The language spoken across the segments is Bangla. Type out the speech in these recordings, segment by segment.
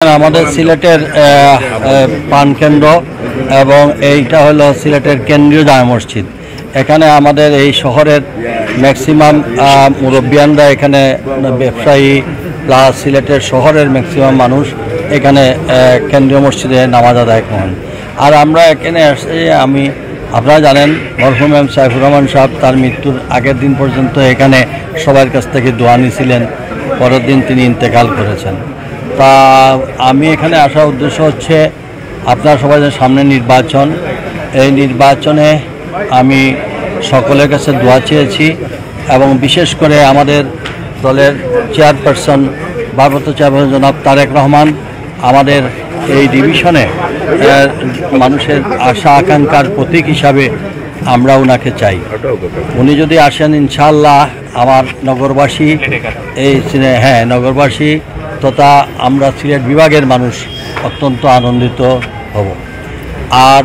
আমাদের সিলেটের পানকেন্দ্র এবং এইটা হলো সিলেটের কেন্দ্রীয় জামে মসজিদ। এখানে আমাদের এই শহরের ম্যাক্সিমাম মুরব্বিয়ানরা এখানে ব্যবসায়ী প্লাস সিলেটের শহরের ম্যাক্সিমাম মানুষ এখানে কেন্দ্রীয় মসজিদে নামাজ আদায় করেন। আর আমরা এখানে আসছি, আপনারা জানেন মরহুম এম সাইফুর রহমান সাহেব তার মৃত্যুর আগের দিন পর্যন্ত এখানে সবার কাছ থেকে দোয়া নিয়েছিলেন, পরের দিন তিনি ইন্তেকাল করেছেন। তা আমি এখানে আসার উদ্দেশ্য হচ্ছে, আপনারা সবাই সামনে নির্বাচন, এই নির্বাচনে আমি সকলের কাছে দোয়া চেয়েছি এবং বিশেষ করে আমাদের দলের চেয়ারপারসন ভারপ্রাপ্ত চেয়ারপারসন জনাব তারেক রহমান আমাদের এই ডিভিশনে মানুষের আশা আকাঙ্ক্ষার প্রতীক হিসাবে আমরা ওনাকে চাই। উনি যদি আসেন ইনশাআল্লাহ আমার নগরবাসী নগরবাসী তথা আমরা সিলেট বিভাগের মানুষ অত্যন্ত আনন্দিত হব। আর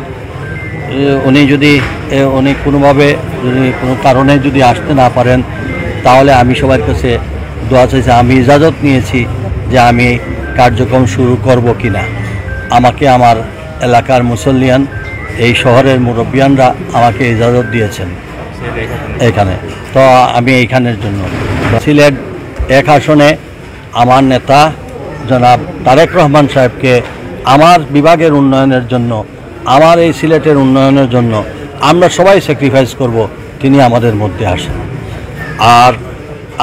উনি কোনোভাবে কোনো কারণে যদি আসতে না পারেন তাহলে আমি সবার কাছে দোয়া চাইছি, আমি ইজাজত নিয়েছি যে আমি কার্যক্রম শুরু করব কি না। আমাকে আমার এলাকার মুসল্লিয়ান এই শহরের মুরব্বিয়ানরা আমাকে ইজাজত দিয়েছেন এখানে। তো আমি এইখানের জন্য সিলেট এক আসনে আমার নেতা জনাব তারেক রহমান সাহেবকে আমার বিভাগের উন্নয়নের জন্য, আমার এই সিলেটের উন্নয়নের জন্য আমরা সবাই স্যাক্রিফাইস করব, তিনি আমাদের মধ্যে আসেন।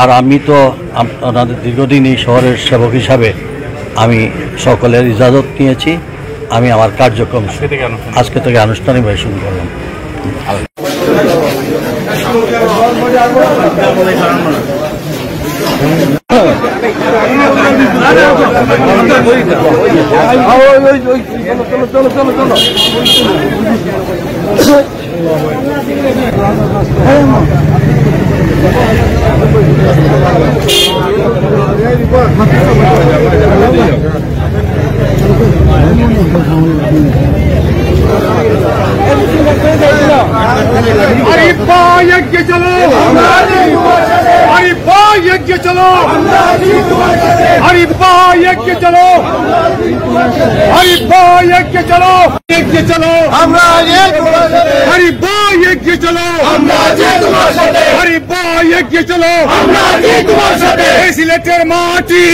আর আমি তো আপনাদের দীর্ঘদিন এই শহরের সেবক হিসাবে আমি সকলের ইজাজত নিয়েছি। আমি আমার কার্যক্রম আজকে থেকে আনুষ্ঠানিকভাবে শুরু করলাম। সিলেটের মাটি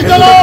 চলো